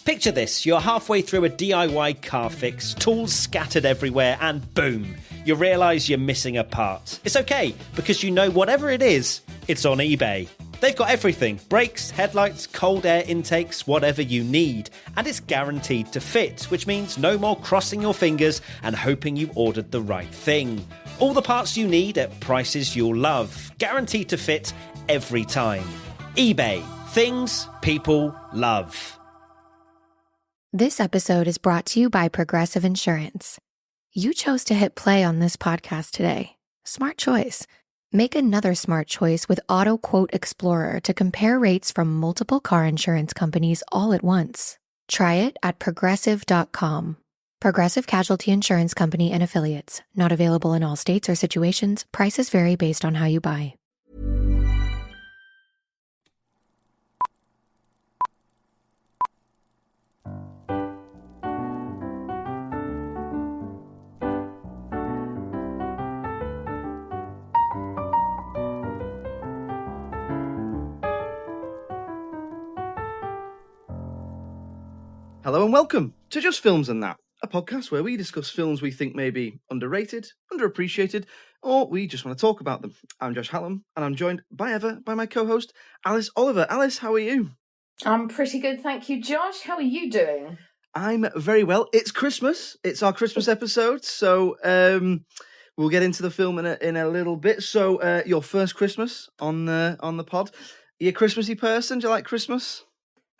Picture this, you're halfway through a DIY car fix, tools scattered everywhere, and boom, you realise you're missing a part. It's okay, because you know whatever it is, it's on eBay. They've got everything, brakes, headlights, cold air intakes, whatever you need. And it's guaranteed to fit, which means no more crossing your fingers and hoping you ordered the right thing. All the parts you need at prices you'll love, guaranteed to fit every time. eBay, things people love. This episode is brought to you by Progressive Insurance. You chose to hit play on this podcast today. Smart choice. Make another smart choice with Auto Quote Explorer to compare rates from multiple car insurance companies all at once. Try it at progressive.com. Progressive Casualty Insurance Company and Affiliates. Not available in all states or situations. Prices vary based on how you buy. Hello and welcome to Just Films and That, a podcast where we discuss films we think may be underrated, underappreciated, or we just want to talk about them. I'm Josh Hallam, and I'm joined by my co-host, Alice Oliver. Alice, how are you? I'm pretty good, thank you, Josh. How are you doing? I'm very well. It's Christmas. It's our Christmas episode, so we'll get into the film in a little bit. So, your first Christmas on the pod. Are you a Christmassy person? Do you like Christmas?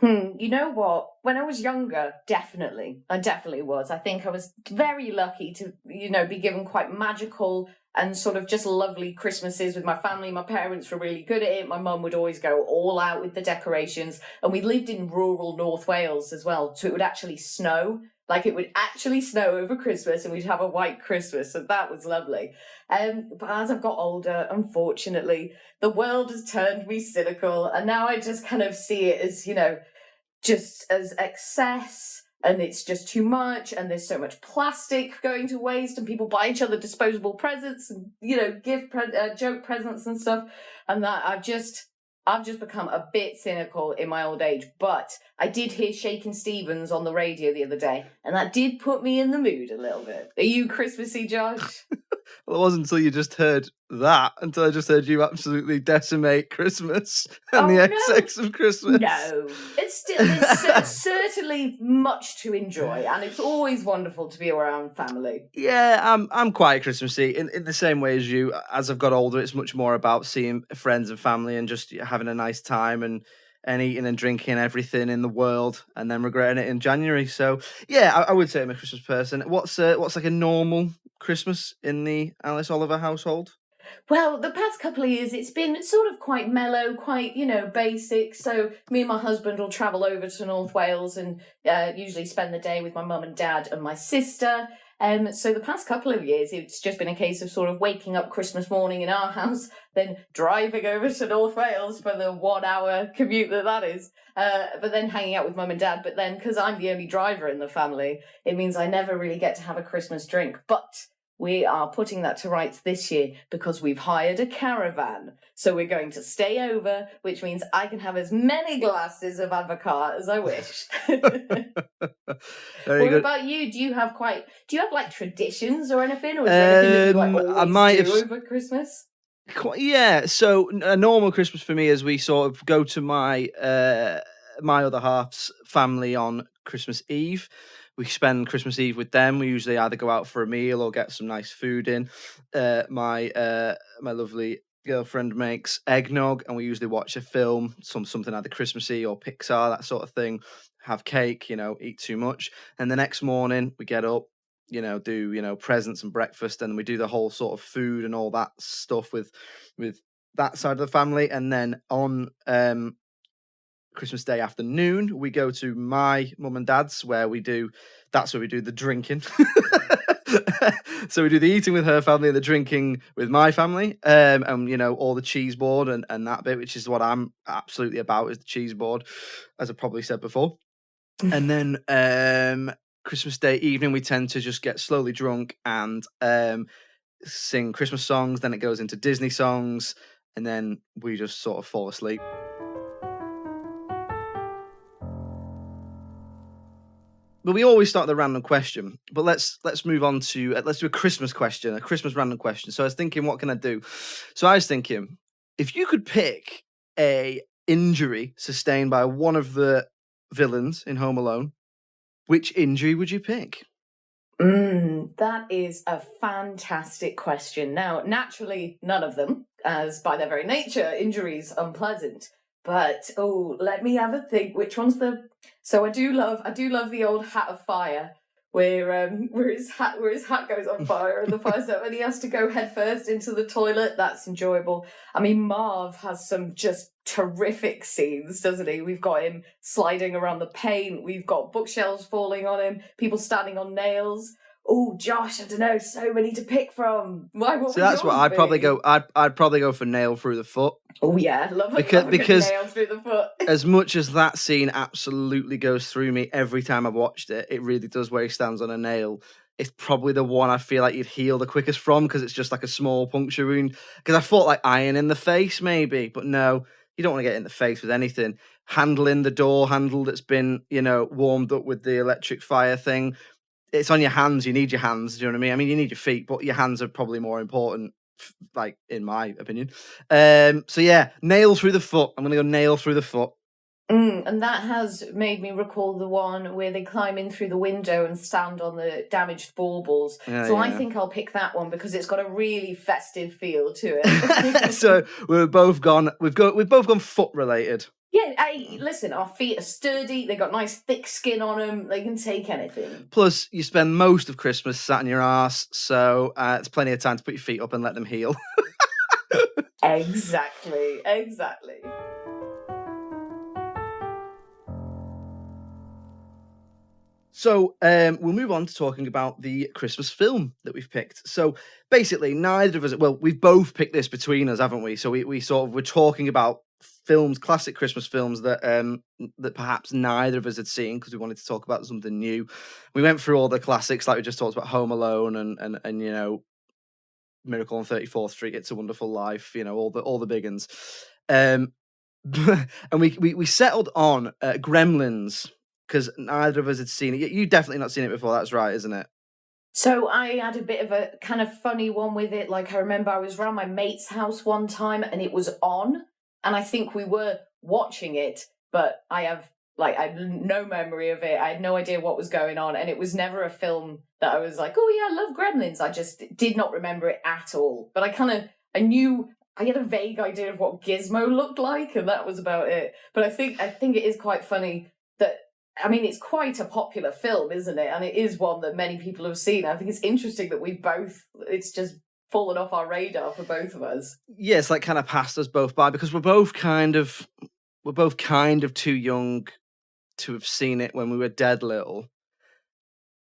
You know what? When I was younger, I definitely was. I think I was very lucky to, be given quite magical and sort of just lovely Christmases with my family. My parents were really good at it. My mum would always go all out with the decorations. And we lived in rural North Wales as well. So it would actually snow. Like it would actually snow over Christmas and we'd have a white Christmas. So that was lovely. But as I've got older, unfortunately, the world has turned me cynical. And now I just kind of see it as, just as excess, and it's just too much, and there's so much plastic going to waste, and people buy each other disposable presents, and joke presents and stuff, and that I've just become a bit cynical in my old age. But I did hear Shakin' Stevens on the radio the other day, and that did put me in the mood a little bit. Are you Christmassy, Josh? Well, it wasn't until you just heard that, until I just heard you absolutely decimate Christmas and the excess of Christmas. No, there's certainly much to enjoy, and it's always wonderful to be around family. Yeah, I'm quite Christmassy in the same way as you. As I've got older, it's much more about seeing friends and family and just having a nice time and eating and drinking everything in the world and then regretting it in January. So yeah, I would say I'm a Christmas person. What's like a normal Christmas in the Alice Oliver household? Well, the past couple of years, it's been sort of quite mellow, quite, basic. So me and my husband will travel over to North Wales and usually spend the day with my mum and dad and my sister. So the past couple of years, it's just been a case of sort of waking up Christmas morning in our house, then driving over to North Wales for the 1 hour commute that is, but then hanging out with mum and dad. But then, because I'm the only driver in the family, it means I never really get to have a Christmas drink. But we are putting that to rights this year because we've hired a caravan. So we're going to stay over, which means I can have as many glasses of Avocat as I wish. What about you? Do you have like traditions or anything? Or is there anything that you always do over Christmas? Yeah, so a normal Christmas for me is we sort of go to my other half's family on Christmas Eve. We spend Christmas Eve with them. We usually either go out for a meal or get some nice food in. My lovely girlfriend makes eggnog, and we usually watch a film, something either Christmassy or Pixar, that sort of thing. Have cake, eat too much. And the next morning we get up, do presents and breakfast, and we do the whole sort of food and all that stuff with that side of the family. And then on Christmas Day afternoon, we go to my mum and dad's, that's where we do the drinking. So we do the eating with her family and the drinking with my family, and all the cheese board and that bit, which is what I'm absolutely about, is the cheese board, as I probably said before. And then Christmas Day evening, we tend to just get slowly drunk and sing Christmas songs. Then it goes into Disney songs, and then we just sort of fall asleep. But we always start with a random question. But let's move on to let's do a Christmas question, a Christmas random question. So I was thinking, what can I do? So I was thinking, if you could pick a injury sustained by one of the villains in Home Alone, which injury would you pick? That is a fantastic question. Now, naturally, none of them, as by their very nature, injuries unpleasant. But let me have a think. Which one's the? So I do love the old Hat of Fire, where his hat goes on fire and the fire's up, and he has to go headfirst into the toilet. That's enjoyable. I mean, Marv has some just terrific scenes, doesn't he? We've got him sliding around the paint. We've got bookshelves falling on him. People standing on nails. Oh, Josh, I don't know. So many to pick from. So that's what I'd probably go. I'd probably go for nail through the foot. Oh yeah, love a because nail through the foot. As much as that scene absolutely goes through me every time I've watched it, it really does. Where he stands on a nail, it's probably the one I feel like you'd heal the quickest from, because it's just like a small puncture wound. Because I thought like iron in the face maybe, but no, you don't want to get in the face with anything. Handling the door handle that's been warmed up with the electric fire thing. It's on your hands. You need your hands. Do you know what I mean? I mean, you need your feet, but your hands are probably more important, like in my opinion. So yeah, nail through the foot. I'm gonna go nail through the foot. And that has made me recall the one where they climb in through the window and stand on the damaged baubles. I think I'll pick that one because it's got a really festive feel to it. So we've both gone foot related. Yeah, listen, our feet are sturdy. They got nice thick skin on them. They can take anything. Plus, you spend most of Christmas sat in your arse, so it's plenty of time to put your feet up and let them heal. Exactly. So we'll move on to talking about the Christmas film that we've picked. So basically, neither of us, well, we've both picked this between us, haven't we? So we sort of were talking about films, classic Christmas films that perhaps neither of us had seen, because we wanted to talk about something new. We went through all the classics, like we just talked about Home Alone and Miracle on 34th Street, It's a Wonderful Life, all the big uns. And we settled on Gremlins, because neither of us had seen it. You definitely not seen it before, that's right, isn't it? So I had a bit of a kind of funny one with it. Like, I remember I was around my mate's house one time and it was on, and I think we were watching it, but I have no memory of it. I had no idea what was going on, and it was never a film that I was like, oh yeah, I love Gremlins. I just did not remember it at all. But I knew, I had a vague idea of what Gizmo looked like, and that was about it. But I think it is quite funny that, I mean, it's quite a popular film, isn't it? And it is one that many people have seen. I think it's interesting that it's just fallen off our radar for both of us. Yeah, it's like kind of passed us both by, because we're both kind of too young to have seen it when we were dead little.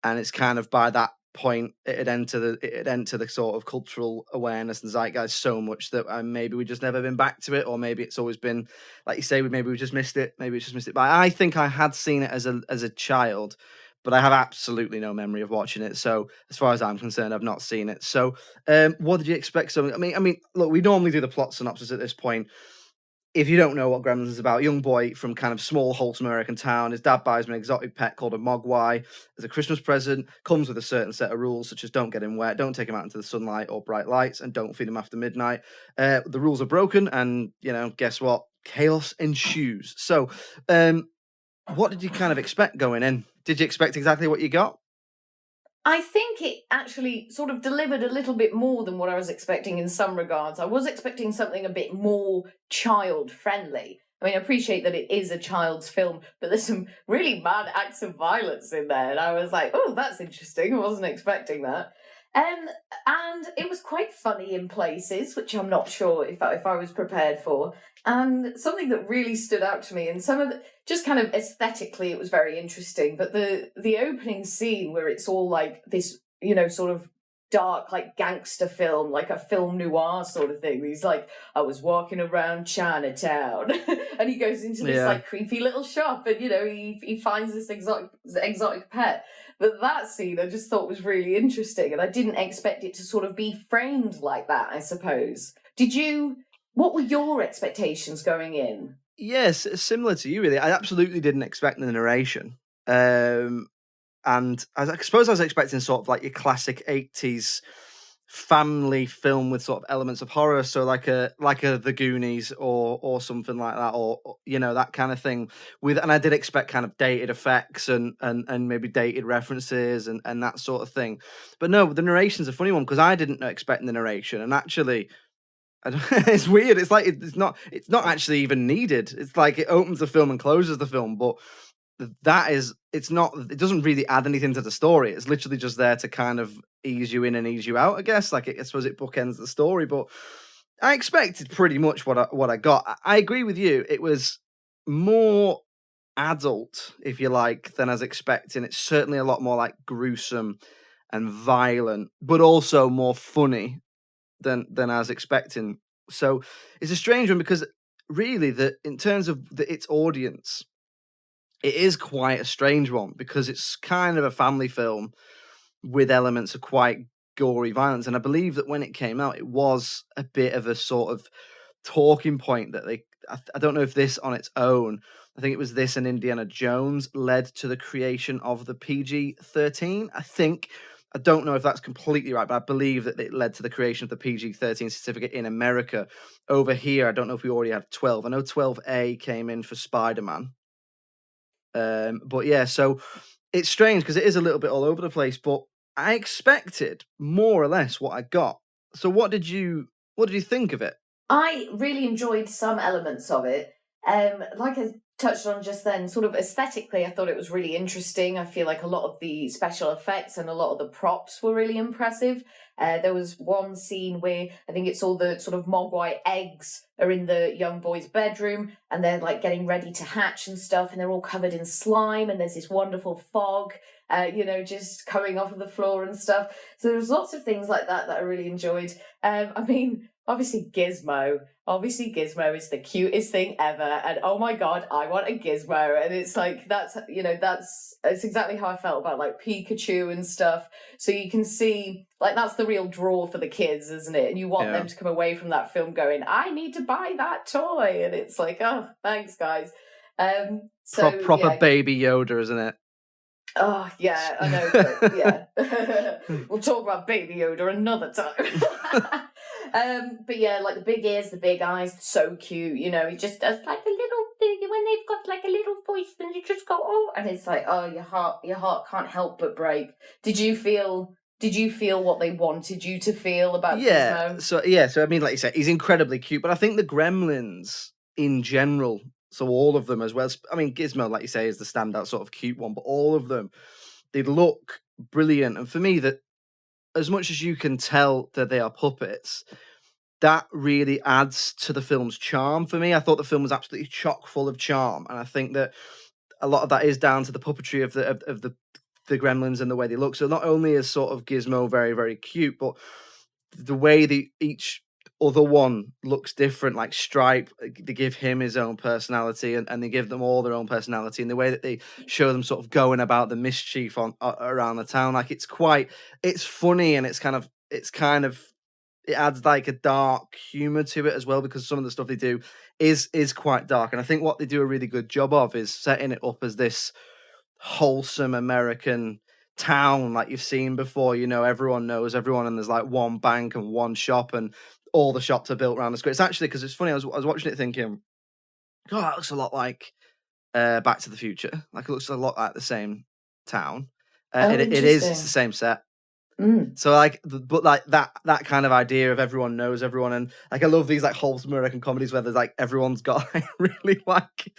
And it's kind of by that point it had entered the sort of cultural awareness and zeitgeist so much that maybe we just never been back to it, or maybe it's always been, like you say, maybe we just missed it. But I think I had seen it as a child, but I have absolutely no memory of watching it. So as far as I'm concerned, I've not seen it. So what did you expect? So I mean, look, we normally do the plot synopsis at this point. If you don't know what Gremlins is about, a young boy from kind of small, wholesome American town, his dad buys him an exotic pet called a mogwai as a Christmas present, comes with a certain set of rules, such as don't get him wet, don't take him out into the sunlight or bright lights, and don't feed him after midnight. The rules are broken, and, guess what? Chaos ensues. So, what did you kind of expect going in? Did you expect exactly what you got? I think it actually sort of delivered a little bit more than what I was expecting in some regards. I was expecting something a bit more child-friendly. I mean, I appreciate that it is a child's film, but there's some really bad acts of violence in there. And I was like, oh, that's interesting. I wasn't expecting that. And it was quite funny in places, which I'm not sure if I was prepared for. And something that really stood out to me, and some of the, just kind of aesthetically, it was very interesting. But the opening scene where it's all like this, sort of dark, like gangster film, like a film noir sort of thing. He's like, I was walking around Chinatown, and he goes into this like creepy little shop, and he finds this exotic pet. But that scene I just thought was really interesting, and I didn't expect it to sort of be framed like that, I suppose. What were your expectations going in? Yes, similar to you, really. I absolutely didn't expect the narration. and I suppose I was expecting sort of like your classic 80s family film with sort of elements of horror, so like a The Goonies or something like that, or that kind of thing. And I did expect kind of dated effects and maybe dated references and that sort of thing. But no, the narration's a funny one because I didn't expect the narration, and actually, it's weird. It's like it's not actually even needed. It's like it opens the film and closes the film, but it doesn't really add anything to the story. It's literally just there to kind of ease you in and ease you out, I guess. Like, I suppose it bookends the story, but I expected pretty much what I got. I agree with you. It was more adult, if you like, than I was expecting. It's certainly a lot more like gruesome and violent, but also more funny than I was expecting. So it's a strange one because really, in terms of its audience, it is quite a strange one because it's kind of a family film with elements of quite gory violence. And I believe that when it came out, it was a bit of a sort of talking point that I don't know if this on its own, I think it was this and Indiana Jones led to the creation of the PG-13, I think. I don't know if that's completely right, but I believe that it led to the creation of the PG-13 certificate in America. Over here, I don't know if we already had 12. I know 12A came in for Spider-Man. But yeah, so it's strange because it is a little bit all over the place, but I expected more or less what I got. So what did you think of it? I really enjoyed some elements of it. Like I touched on just then, sort of aesthetically, I thought it was really interesting. I feel like a lot of the special effects and a lot of the props were really impressive. There was one scene where I think it's all the sort of mogwai eggs are in the young boy's bedroom and they're like getting ready to hatch and stuff, and they're all covered in slime, and there's this wonderful fog, just coming off of the floor and stuff. So there was lots of things like that I really enjoyed. I mean, obviously Gizmo is the cutest thing ever, and oh my god, I want a Gizmo. And it's like that's exactly how I felt about like Pikachu and stuff. So you can see like that's the real draw for the kids, isn't it? And you want them to come away from that film going, I need to buy that toy. And it's like, oh, thanks guys. Proper Baby Yoda, isn't it? Oh yeah, I know, but yeah. We'll talk about Baby Yoda another time. But yeah, like the big ears, the big eyes, so cute. He just does like a little thing when they've got like a little voice, and you just go, oh, and it's like, oh, your heart can't help but break. Did you feel what they wanted you to feel about Gizmo? So I mean, like you said, he's incredibly cute, but I think the Gremlins in general, so all of them as well. I mean, Gizmo, like you say, is the standout sort of cute one, but all of them, they look brilliant. And for me, that as much as you can tell that they are puppets, that really adds to the film's charm for me. I thought the film was absolutely chock full of charm, and I think that a lot of that is down to the puppetry of the Gremlins and the way they look. So not only is sort of Gizmo very, very cute, but the way each other one looks different, like Stripe, they give him his own personality, and they give them all their own personality, and the way that they show them sort of going about the mischief around the town, like it's funny, and it adds like a dark humor to it as well, because some of the stuff they do is quite dark. And I think what they do a really good job of is setting it up as this wholesome American town like you've seen before. Everyone knows everyone, and there's like one bank and one shop, and all the shops are built around the square. It's actually, because it's funny, I was watching it thinking, oh, that looks a lot like Back to the Future. Like, it looks a lot like the same town. It's the same set. So but like that kind of idea of everyone knows everyone, and like I love these like wholesome American comedies where there's like everyone's got like really like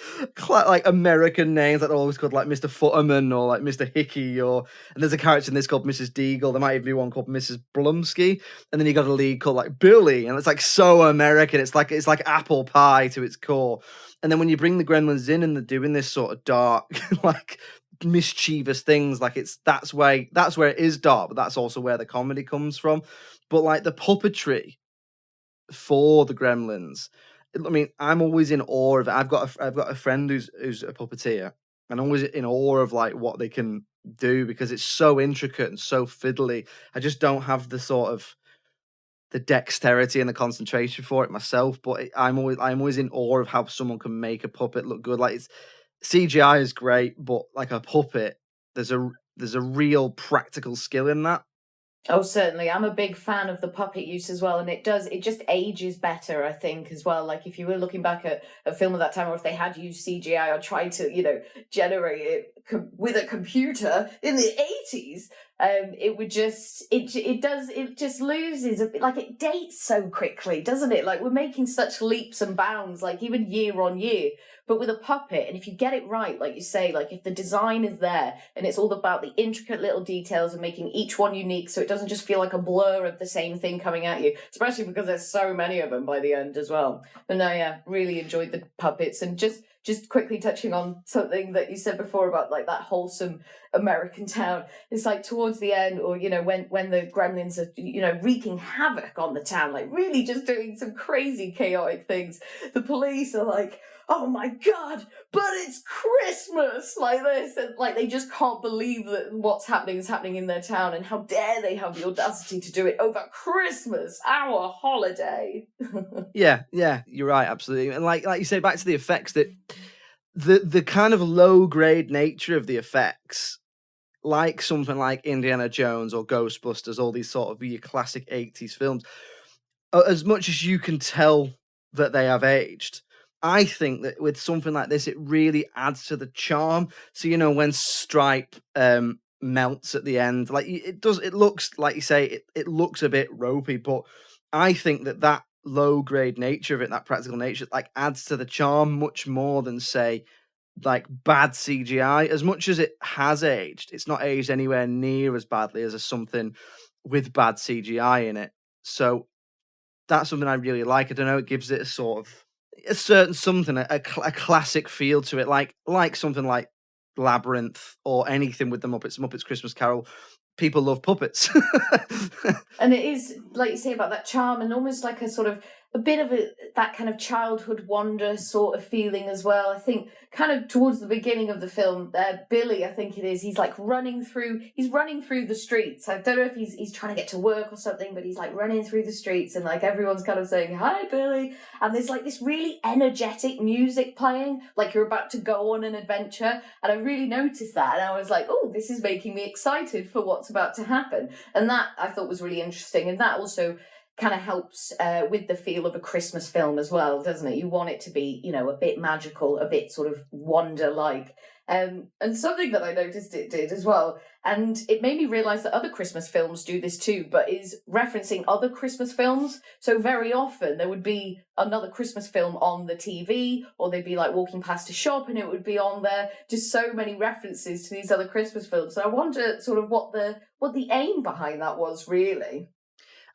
American names that are always called like Mr. Futterman or like Mr. Hickey, and there's a character in this called Mrs. Deagle. There might even be one called Mrs. Blumsky, and then you got a lead called like Billy, and it's like so American. It's like apple pie to its core. And then when you bring the Gremlins in and they're doing this sort of dark like mischievous things, like that's where it is dark, but that's also where the comedy comes from. But like the puppetry for the Gremlins, I mean, I'm always in awe of it. I've got a friend who's a puppeteer, and I'm always in awe of like what they can do, because it's so intricate and so fiddly. I just don't have the sort of the dexterity and the concentration for it myself, but I'm always in awe of how someone can make a puppet look good. Like, CGI is great, but like a puppet, there's there's a real practical skill in that. Oh, certainly. I'm a big fan of the puppet use as well, and it just ages better, I think, as well. Like, if you were looking back at a film of that time, or if they had used CGI or tried to, generate it with a computer in the 80s, it would just, it just loses, like, it dates so quickly, doesn't it? Like, we're making such leaps and bounds, like, even year on year. But with a puppet, and if you get it right, like you say, like if the design is there and it's all about the intricate little details and making each one unique so it doesn't just feel like a blur of the same thing coming at you, especially because there's so many of them by the end as well. But no, yeah, really enjoyed the puppets. And just quickly touching on something that you said before about like that wholesome American town. It's like towards the end, or, when the Gremlins are, wreaking havoc on the town, like really just doing some crazy chaotic things. The police are like, oh my God, but it's Christmas, like this. And like, they just can't believe that what's happening is happening in their town. And how dare they have the audacity to do it over Christmas, our holiday. Yeah, you're right, absolutely. And like you say, back to the effects, that the kind of low grade nature of the effects, like something like Indiana Jones or Ghostbusters, all these sort of your classic 80s films, as much as you can tell that they have aged, I think that with something like this, it really adds to the charm. So, when Stripe melts at the end, like it looks, like you say, it looks a bit ropey, but I think that low grade nature of it, that practical nature, like adds to the charm much more than, say, like bad CGI. As much as it has aged, it's not aged anywhere near as badly as something with bad CGI in it. So that's something I really like. I don't know, it gives it a sort of a certain something, a classic feel to it, like something like Labyrinth or anything with the Muppets Christmas Carol. People love puppets. And it is, like you say, about that charm and almost like a sort of a bit of that kind of childhood wonder sort of feeling as well. I think kind of towards the beginning of the film, Billy, I think it is, he's like running through the streets. I don't know if he's trying to get to work or something, but he's like running through the streets and like everyone's kind of saying, "Hi, Billy." And there's like this really energetic music playing, like you're about to go on an adventure. And I really noticed that. And I was like, oh, this is making me excited for what's about to happen. And that I thought was really interesting. And that also kind of helps with the feel of a Christmas film as well, doesn't it? You want it to be, a bit magical, a bit sort of wonder-like. And something that I noticed it did as well, and it made me realise that other Christmas films do this too, but is referencing other Christmas films. So very often there would be another Christmas film on the TV, or they'd be like walking past a shop and it would be on there. Just so many references to these other Christmas films. So I wonder sort of what the aim behind that was, really.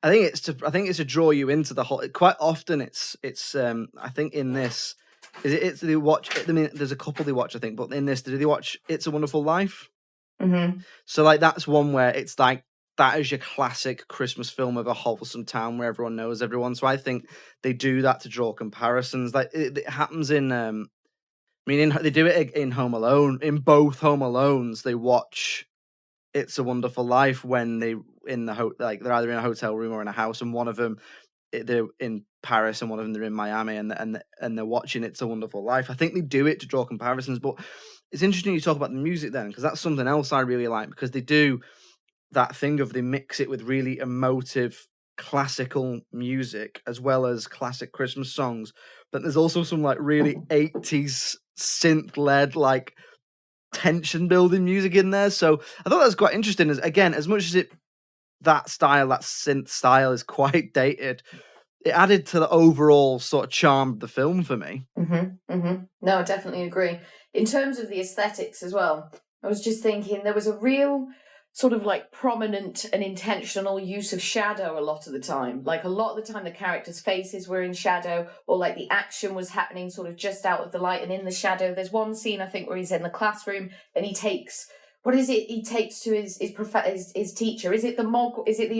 I think it's to draw you into the whole. Quite often, it's. I think in this, it's they watch. I mean, there's a couple they watch, I think, but in this, do they watch "It's a Wonderful Life"? Mm-hmm. So, like, that's one where it's like that is your classic Christmas film of a wholesome town where everyone knows everyone. So I think they do that to draw comparisons. Like it happens in. They do it in Home Alone. In both Home Alones, they watch "It's a Wonderful Life" when they're either in a hotel room or in a house, and one of them they're in Paris and one of them they're in Miami, and they're watching "It's a Wonderful Life." I think they do it to draw comparisons, but it's interesting you talk about the music then, because that's something else I really like, because they do that thing of they mix it with really emotive classical music as well as classic Christmas songs, but there's also some like really 80s synth led like tension building music in there. So I thought that was quite interesting. As much as that synth style is quite dated, it added to the overall sort of charm of the film for me. Mm-hmm, mm-hmm. No, I definitely agree. In terms of the aesthetics as well, I was just thinking there was a real sort of like prominent and intentional use of shadow a lot of the time. Like a lot of the time the characters' faces were in shadow, or like the action was happening sort of just out of the light and in the shadow. There's one scene I think where he's in the classroom and he takes, what is it he takes to his teacher? Is it the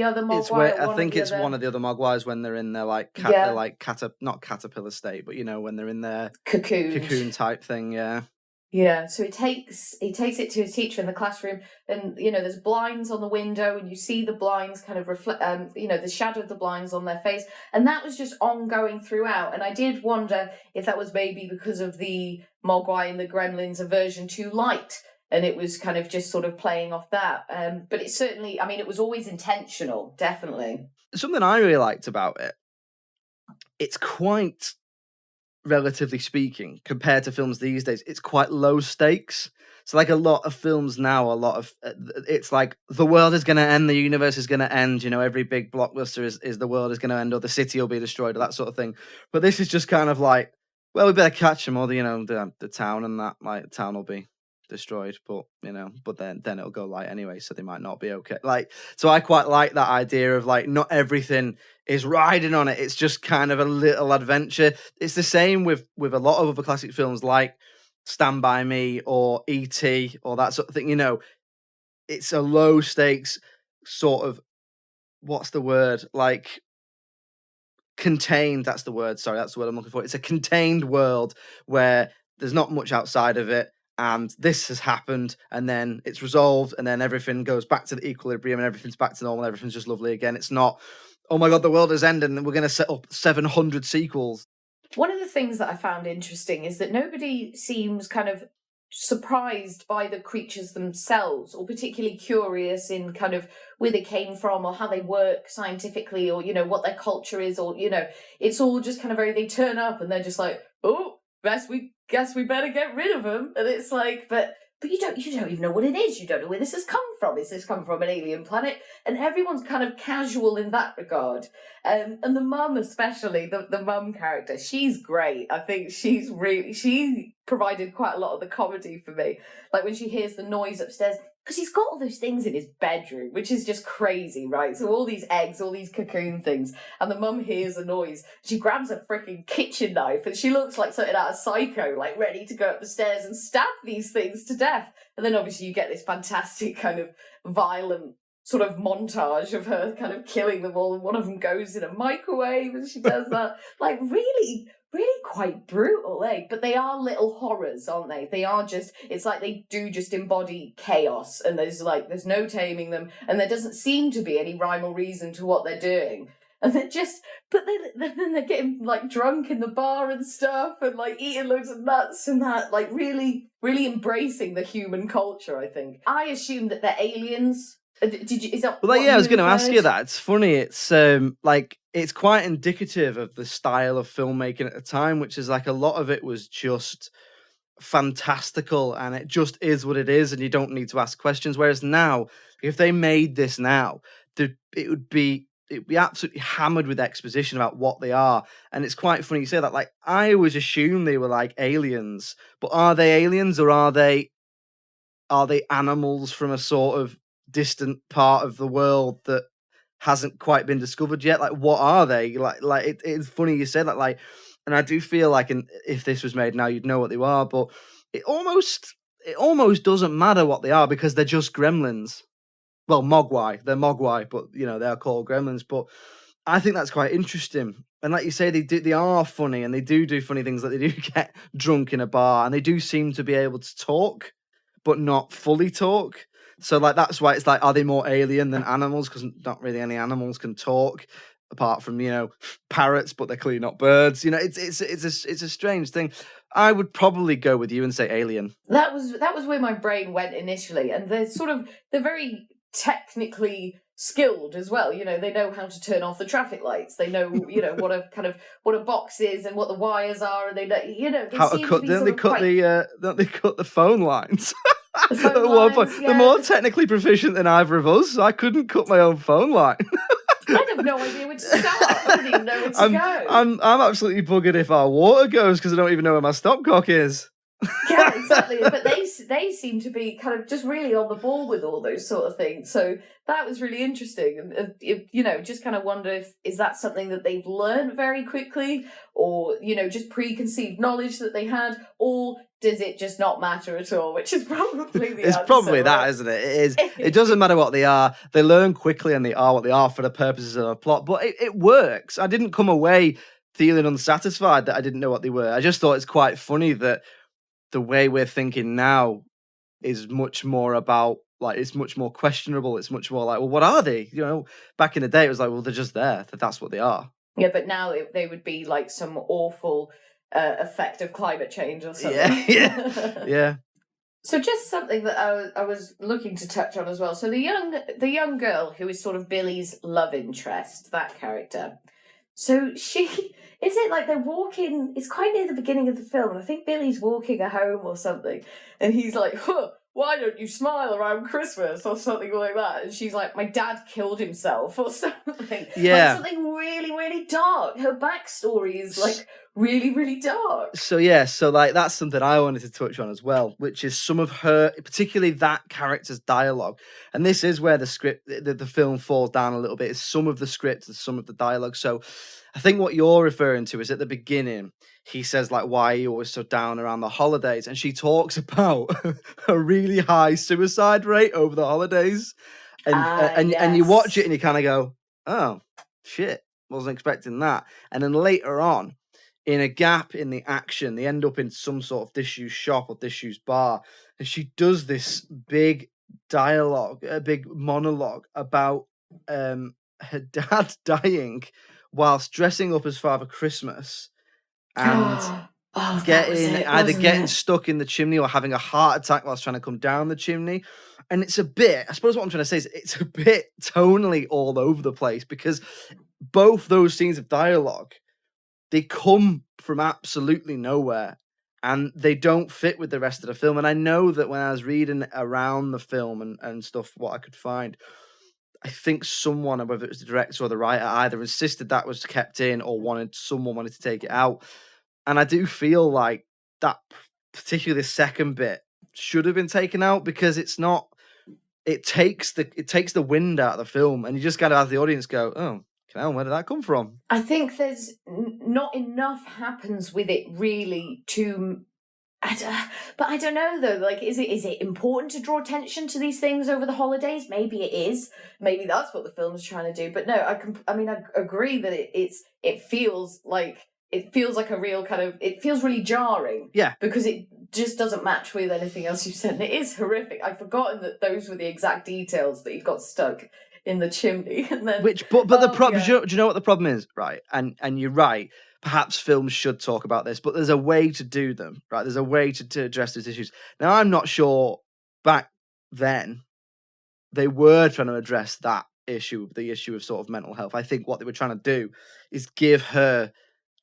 other Mogwai? I think it's one of the other Mogwais when they're in their like not caterpillar state, but when they're in their cocoon type thing, yeah. Yeah, so he takes it to his teacher in the classroom, and there's blinds on the window, and you see the blinds kind of reflect, the shadow of the blinds on their face, and that was just ongoing throughout. And I did wonder if that was maybe because of the Mogwai and the Gremlins aversion to light, And it was kind of just sort of playing off that. But it certainly, I mean, it was always intentional, definitely. Something I really liked about it, it's quite, relatively speaking, compared to films these days, it's quite low stakes. So like a lot of films now, it's like the world is going to end, the universe is going to end, every big blockbuster is the world is going to end, or the city will be destroyed, or that sort of thing. But this is just kind of like, well, we better catch them, or the town and that, like, the town will be destroyed, but then it'll go light anyway, so they might not be okay. Like, so I quite like that idea of like not everything is riding on it. It's just kind of a little adventure. It's the same with a lot of other classic films like Stand By Me or E.T. or that sort of thing. It's a low stakes sort of, what's the word? Like, contained. That's the word. Sorry, that's the word I'm looking for. It's a contained world where there's not much outside of it. And this has happened, and then it's resolved, and then everything goes back to the equilibrium, and everything's back to normal. Everything's just lovely again. It's not, oh my God, the world has ended, and we're going to set up 700 sequels. One of the things that I found interesting is that nobody seems kind of surprised by the creatures themselves, or particularly curious in kind of where they came from, or how they work scientifically, or, what their culture is, or, it's all just kind of they turn up and they're just like, oh, guess we better get rid of them. And it's like, but you don't even know what it is. You don't know where this has come from. Is this come from an alien planet? And everyone's kind of casual in that regard. And the mum, especially the mum character, she's great. I think she provided quite a lot of the comedy for me. Like when she hears the noise upstairs, because he's got all those things in his bedroom, which is just crazy, right? So all these eggs, all these cocoon things, and the mum hears the noise. She grabs a freaking kitchen knife, and she looks like something out of Psycho, like ready to go up the stairs and stab these things to death. And then obviously you get this fantastic kind of violent sort of montage of her kind of killing them all, and one of them goes in a microwave, and she does that. Like, really quite brutal, eh? But they are little horrors, aren't they? They are just, it's like they do just embody chaos, and there's no taming them, and there doesn't seem to be any rhyme or reason to what they're doing. And they're just, but then they're getting like drunk in the bar and stuff, and like eating loads of nuts and that, like really, really embracing the human culture, I think. I assume that they're aliens. Is that well, yeah, I was going to ask you that. It's funny. It's it's quite indicative of the style of filmmaking at the time, which is like a lot of it was just fantastical, and it just is what it is, and you don't need to ask questions. Whereas now, if they made this now, it would be absolutely hammered with exposition about what they are. And it's quite funny you say that. Like, I always assumed they were like aliens, but are they aliens, or are they animals from a sort of distant part of the world that hasn't quite been discovered yet? Like, what are they? Like it's funny you say that. Like, and I do feel like, if this was made now, you'd know what they are, but it almost doesn't matter what they are, because they're just gremlins. Well, mogwai, they're mogwai, but they are called gremlins. But I think that's quite interesting. And like you say, they are funny, and they do funny things. Like, they do get drunk in a bar, and they do seem to be able to talk, but not fully talk. So, like, that's why it's like, are they more alien than animals? Because not really any animals can talk, apart from, parrots, but they're clearly not birds. It's a strange thing. I would probably go with you and say alien. That was where my brain went initially, and they're very technically skilled as well. They know how to turn off the traffic lights. They know, what a box is and what the wires are, and they know, how to cut. Don't they cut the phone lines? Yeah. They're more technically proficient than either of us. I couldn't cut my own phone line. I'd have no idea where to start. I wouldn't even know where to go. I'm absolutely buggered if our water goes, because I don't even know where my stopcock is. Yeah, exactly. But they seem to be kind of just really on the ball with all those sort of things. So that was really interesting. And just kind of wonder is that something that they've learned very quickly, or just preconceived knowledge that they had, or does it just not matter at all? Which is probably the answer. It's probably that, isn't it? It is. It doesn't matter what they are. They learn quickly, and they are what they are for the purposes of a plot. But it works. I didn't come away feeling unsatisfied that I didn't know what they were. I just thought it's quite funny that the way we're thinking now is much more about, like, it's much more questionable. It's much more like, well, what are they? Back in the day, it was like, well, they're just there. That's what they are. Yeah, but now they would be like some awful effect of climate change or something. Yeah. So just something that I was looking to touch on as well. So the young girl who is sort of Billy's love interest, that character. So is it like they're walking, it's quite near the beginning of the film, and I think Billy's walking her home or something, and he's like, why don't you smile around Christmas or something like that? And she's like, my dad killed himself or something. Yeah. Like something really, really dark. Her backstory is like really, really dark. So like that's something I wanted to touch on as well, which is some of her, particularly that character's dialogue. And this is where the script, the film falls down a little bit, is some of the script and some of the dialogue. So I think what you're referring to is at the beginning, he says like, why are you always so down around the holidays? And she talks about a really high suicide rate over the holidays. And you watch it and you kind of go, oh shit, wasn't expecting that. And then later on, in a gap in the action, they end up in some sort of disused shop or disused bar. And she does this big dialogue, a big monologue about her dad dying whilst dressing up as Father Christmas and getting stuck in the chimney or having a heart attack whilst trying to come down the chimney. And it's a bit, I suppose what I'm trying to say is it's a bit tonally all over the place, because both those scenes of dialogue, they come from absolutely nowhere and they don't fit with the rest of the film. And I know that when I was reading around the film and stuff, what I could find, I think someone, whether it was the director or the writer, either insisted that was kept in or someone wanted to take it out. And I do feel like that, particularly the second bit, should have been taken out, because it's not, it takes the wind out of the film, and you just kind of have the audience go, oh, where did that come from? I think there's not enough happens with it really to... but I don't know though. Like, is it important to draw attention to these things over the holidays? Maybe it is. Maybe that's what the film's trying to do. But no, I agree that it feels like a real kind of, it feels really jarring. Yeah, because it just doesn't match with anything else you've said. And it is horrific. I'd forgotten that those were the exact details that he got stuck in the chimney. And then, but the problem, do you know what the problem is, right? And you're right. Perhaps films should talk about this, but there's a way to do them, right? There's a way to address these issues. Now, I'm not sure back then they were trying to address that issue, the issue of sort of mental health. I think what they were trying to do is give her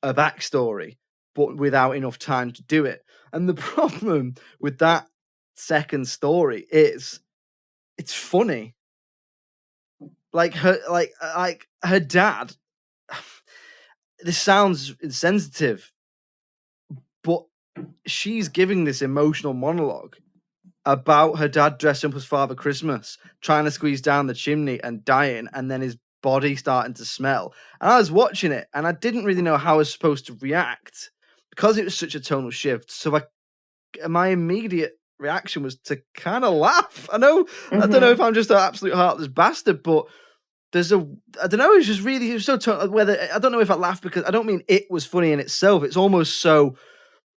a backstory, but without enough time to do it. And the problem with that second story is it's funny. Like her dad. This sounds insensitive, but she's giving this emotional monologue about her dad dressing up as Father Christmas, trying to squeeze down the chimney and dying, and then his body starting to smell. And I was watching it, and I didn't really know how I was supposed to react because it was such a tonal shift. So my immediate reaction was to kind of laugh. I don't know if I'm just an absolute heartless bastard, but I don't know, it's just really, it was so, I don't know if I laughed because I don't mean it was funny in itself. It's almost so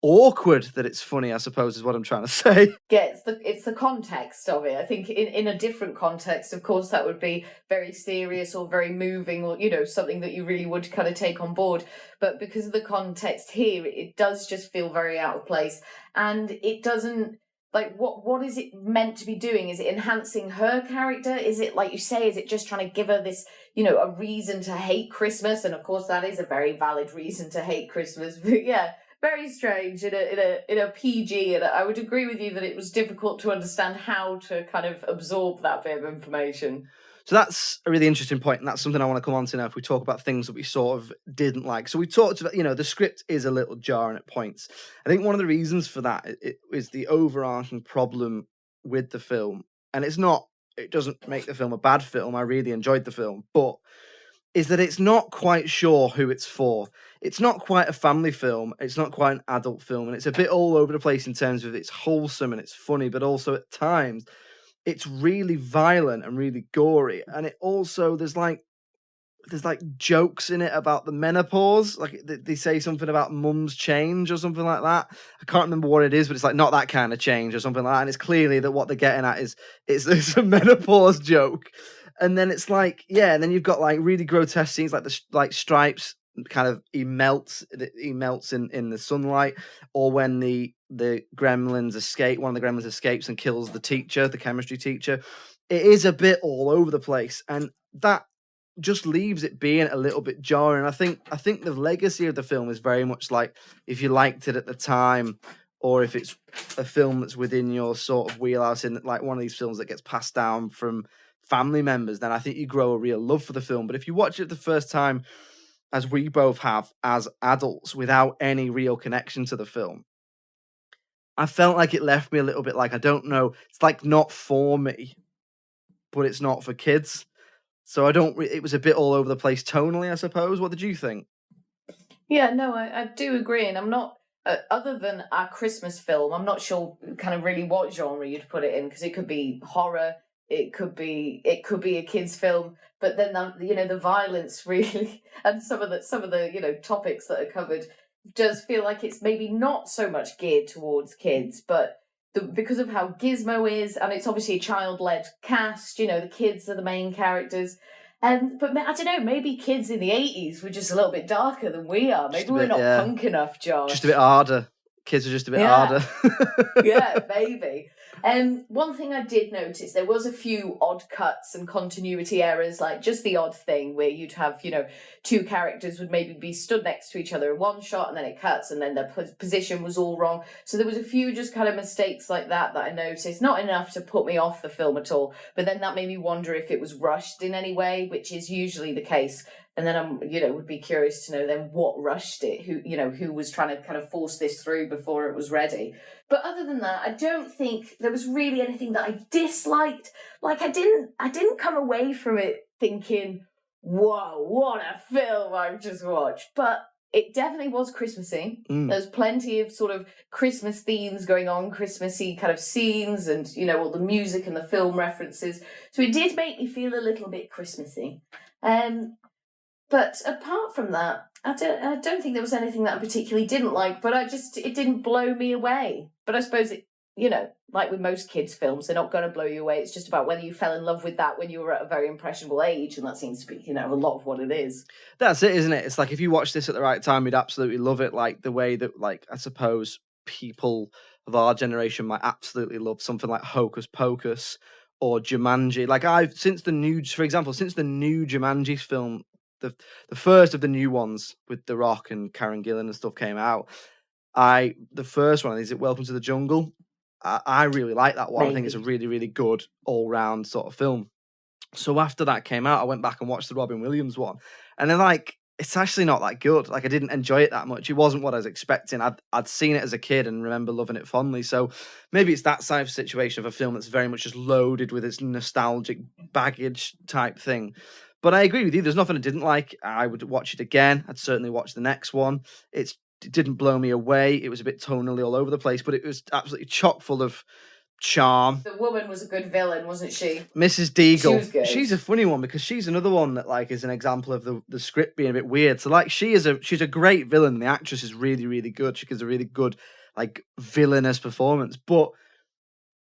awkward that it's funny, I suppose, is what I'm trying to say. Yeah, it's the context of it. I think in a different context, of course, that would be very serious or very moving or, something that you really would kind of take on board. But because of the context here, it does just feel very out of place. And it doesn't, like, what is it meant to be doing? Is it enhancing her character? Is it, like you say, is it just trying to give her this, a reason to hate Christmas? And of course, that is a very valid reason to hate Christmas. But yeah, very strange in a PG. And I would agree with you that it was difficult to understand how to kind of absorb that bit of information. So that's a really interesting point, and that's something I want to come on to now if we talk about things that we sort of didn't like. So we talked about, the script is a little jarring at points. I think one of the reasons for that is the overarching problem with the film. And it doesn't make the film a bad film. I really enjoyed the film, but is that it's not quite sure who it's for. It's not quite a family film. It's not quite an adult film. And it's a bit all over the place in terms of it's wholesome and it's funny, but also at times it's really violent and really gory. And it also, there's like jokes in it about the menopause. Like they say something about mum's change or something like that. I can't remember what it is, but it's like not that kind of change or something like that. And it's clearly that what they're getting at is it's a menopause joke. And then it's like, yeah, and then you've got like really grotesque scenes like Stripes kind of he melts in the sunlight, or when the gremlins escape, one of the gremlins escapes and kills the teacher, the chemistry teacher. It is a bit all over the place, and that just leaves it being a little bit jarring. I think the legacy of the film is very much like, if you liked it at the time, or if it's a film that's within your sort of wheelhouse, in like one of these films that gets passed down from family members, then I think you grow a real love for the film. But if you watch it the first time, as we both have as adults, without any real connection to the film, I felt like it left me a little bit like, I don't know, it's like not for me, but it's not for kids. So it was a bit all over the place tonally, I suppose. What did you think? Yeah, no, I do agree. And I'm not, other than our Christmas film, I'm not sure kind of really what genre you'd put it in, because it could be horror, it could be a kids film, but then the violence really, and some of the topics that are covered does feel like it's maybe not so much geared towards kids, but because of how Gizmo is, and it's obviously a child-led cast, the kids are the main characters. But I don't know, maybe kids in the 80s were just a little bit darker than we are. Maybe we're not punk enough, Josh. Just a bit harder. Kids are just a bit harder. Yeah, maybe. One thing I did notice, there was a few odd cuts and continuity errors, like just the odd thing where you'd have, two characters would maybe be stood next to each other in one shot, and then it cuts, and then their position was all wrong. So there was a few just kind of mistakes like that I noticed. Not enough to put me off the film at all, but then that made me wonder if it was rushed in any way, which is usually the case. And then I'm, would be curious to know then what rushed it, who was trying to kind of force this through before it was ready. But other than that, I don't think there was really anything that I disliked. Like I didn't come away from it thinking, whoa, what a film I've just watched. But it definitely was Christmassy. There's plenty of sort of Christmas themes going on, Christmassy kind of scenes, and, all the music and the film references. So it did make me feel a little bit Christmassy. But apart from that, I don't think there was anything that I particularly didn't like, but it didn't blow me away. But I suppose it, like with most kids' films, they're not going to blow you away. It's just about whether you fell in love with that when you were at a very impressionable age, and that seems to be, a lot of what it is. That's it, isn't it? It's like if you watch this at the right time, you'd absolutely love it. Like the way that, like, I suppose people of our generation might absolutely love something like Hocus Pocus or Jumanji. Like since the new Jumanji film, the first of the new ones with The Rock and Karen Gillan and stuff came out, the first one, is it Welcome to the Jungle? I really like that one. Maybe. I think it's a really, really good all-round sort of film. So after that came out, I went back and watched the Robin Williams one, and then it's actually not that good. Like I didn't enjoy it that much. It wasn't what I was expecting. I'd seen it as a kid and remember loving it fondly. So maybe it's that side of situation of a film that's very much just loaded with its nostalgic baggage type thing. But I agree with you. There's nothing I didn't like. I would watch it again. I'd certainly watch the next one. It didn't blow me away. It was a bit tonally all over the place, but it was absolutely chock full of charm. The woman was a good villain, wasn't she? Mrs. Deagle. She was good. She's a funny one because she's another one that is an example of the script being a bit weird. So she's a great villain. The actress is really, really good. She gives a really good villainous performance. But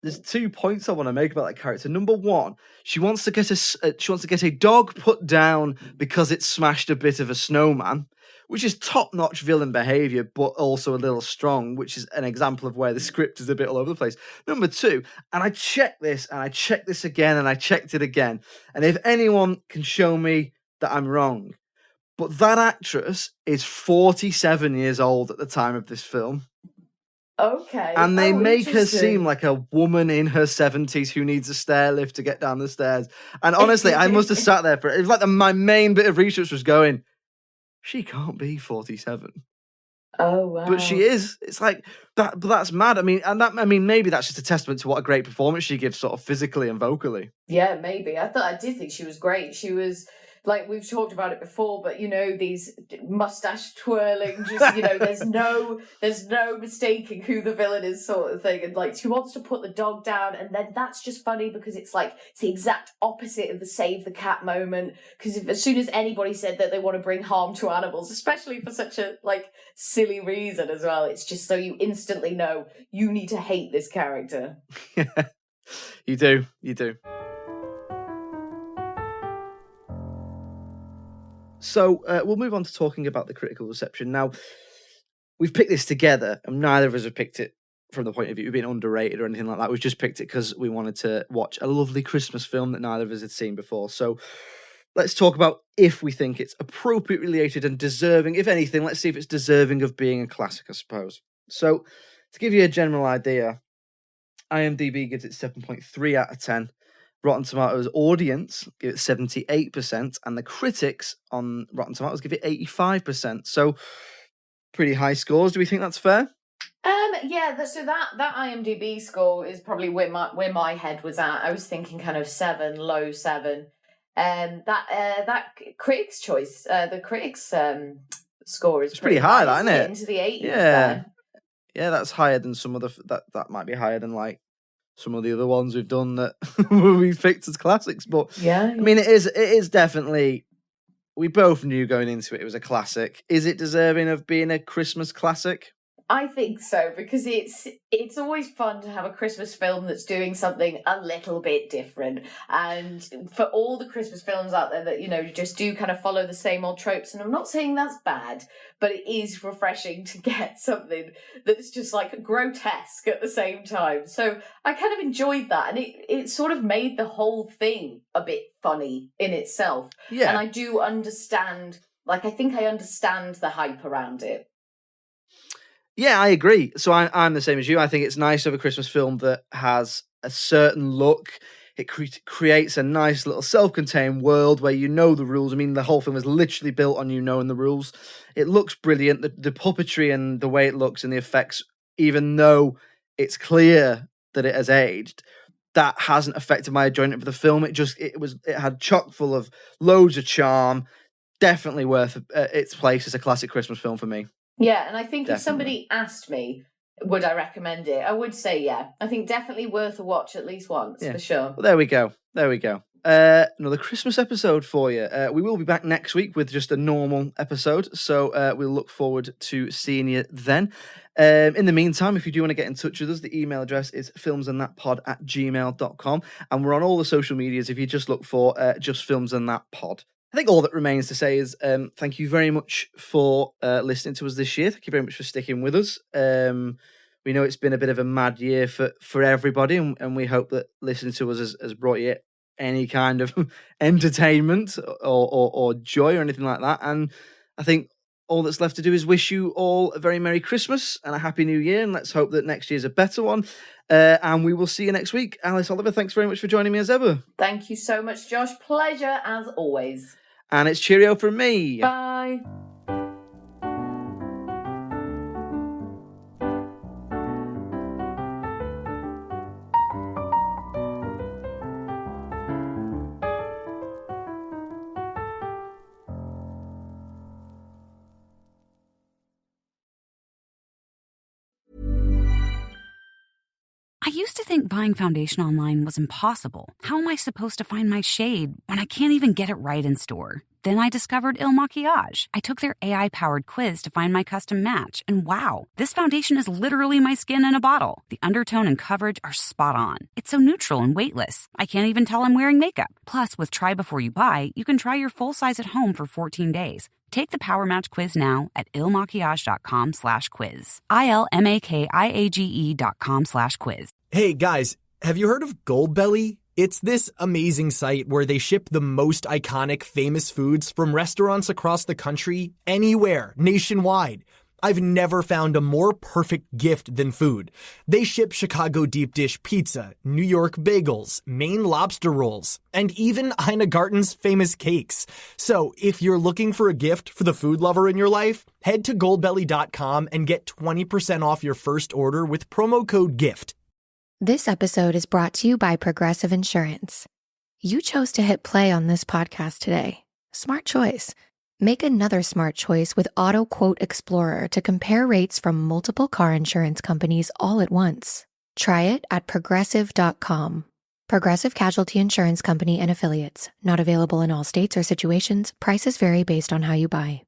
there's 2 points I want to make about that character. Number one, she wants to get a dog put down because it smashed a bit of a snowman, which is top-notch villain behavior, but also a little strong, which is an example of where the script is a bit all over the place. Number two, and I checked this, and I checked this again, and I checked it again, and if anyone can show me that I'm wrong, but that actress is 47 years old at the time of this film. Okay. And they make her seem like a woman in her 70s who needs a stair lift to get down the stairs. And honestly, I must have sat there it was like my main bit of research was going, she can't be 47. Oh, wow. But she is. It's like that, but that's mad. I mean, maybe that's just a testament to what a great performance she gives sort of physically and vocally. Yeah, maybe. I did think she was great. She was, like, we've talked about it before, but, these mustache twirling, just, there's no mistaking who the villain is sort of thing. And, she wants to put the dog down, and then that's just funny because it's the exact opposite of the save the cat moment. Because as soon as anybody said that they want to bring harm to animals, especially for such a, silly reason as well, it's just so you instantly know you need to hate this character. You do. So we'll move on to talking about the critical reception. Now, we've picked this together, and neither of us have picked it from the point of view of being underrated or anything like that. We've just picked it because we wanted to watch a lovely Christmas film that neither of us had seen before. So let's talk about if we think it's appropriately rated and deserving. If anything, let's see if it's deserving of being a classic, I suppose. So to give you a general idea, IMDb gives it 7.3 out of 10. Rotten Tomatoes audience give it 78%, and the critics on Rotten Tomatoes give it 85%. So pretty high scores. Do we think that's fair? Yeah. So that IMDb score is probably where my head was at. I was thinking kind of 7, low 7. That critics' choice, the critics' score is pretty high, that, isn't it? Into the 80s. Yeah, there. Yeah, that's higher than some of that might be higher than like some of the other ones we've done that we've picked as classics. But yeah, I mean, it is definitely. We both knew going into it was a classic. Is it deserving of being a Christmas classic? I think so, because it's always fun to have a Christmas film that's doing something a little bit different. And for all the Christmas films out there that, just do kind of follow the same old tropes, and I'm not saying that's bad, but it is refreshing to get something that's just like grotesque at the same time. So I kind of enjoyed that, and it sort of made the whole thing a bit funny in itself. Yeah. And I do understand, I think I understand the hype around it. Yeah, I agree. So I'm the same as you. I think it's nice to have a Christmas film that has a certain look. It creates a nice little self-contained world where you know the rules. I mean, the whole film is literally built on you knowing the rules. It looks brilliant. The puppetry and the way it looks and the effects, even though it's clear that it has aged, that hasn't affected my enjoyment of the film. It had chock full of loads of charm. Definitely worth its place as a classic Christmas film for me. Yeah, and I think if somebody asked me, would I recommend it? I would say yeah. I think definitely worth a watch at least once, for sure. Well, there we go. Another Christmas episode for you. We will be back next week with just a normal episode, so we'll look forward to seeing you then. In the meantime, if you do want to get in touch with us, the email address is filmsandthatpod@gmail.com, and we're on all the social medias if you just look for just Films and That Pod. I think all that remains to say is thank you very much for listening to us this year. Thank you very much for sticking with us. We know it's been a bit of a mad year for everybody, and we hope that listening to us has brought you any kind of entertainment or joy or anything like that. And I think all that's left to do is wish you all a very Merry Christmas and a Happy New Year, and let's hope that next year's a better one. And we will see you next week. Alice Oliver, thanks very much for joining me as ever. Thank you so much, Josh. Pleasure as always. And it's cheerio from me. Bye. I used to think buying foundation online was impossible. How am I supposed to find my shade when I can't even get it right in store? Then I discovered Il Maquillage. I took their AI-powered quiz to find my custom match, and wow, this foundation is literally my skin in a bottle. The undertone and coverage are spot on. It's so neutral and weightless. I can't even tell I'm wearing makeup. Plus, with Try Before You Buy, you can try your full size at home for 14 days. Take the Power Match quiz now at ilmaquillage.com/quiz. ILMAKIAGE.com/quiz. Hey guys, have you heard of Goldbelly? It's this amazing site where they ship the most iconic, famous foods from restaurants across the country, anywhere, nationwide. I've never found a more perfect gift than food. They ship Chicago deep dish pizza, New York bagels, Maine lobster rolls, and even Ina Garten's famous cakes. So if you're looking for a gift for the food lover in your life, head to goldbelly.com and get 20% off your first order with promo code GIFT. This episode is brought to you by Progressive Insurance. You chose to hit play on this podcast today. Smart choice. Make another smart choice with Auto Quote Explorer to compare rates from multiple car insurance companies all at once. Try it at progressive.com. Progressive Casualty Insurance Company and Affiliates. Not available in all states or situations. Prices vary based on how you buy.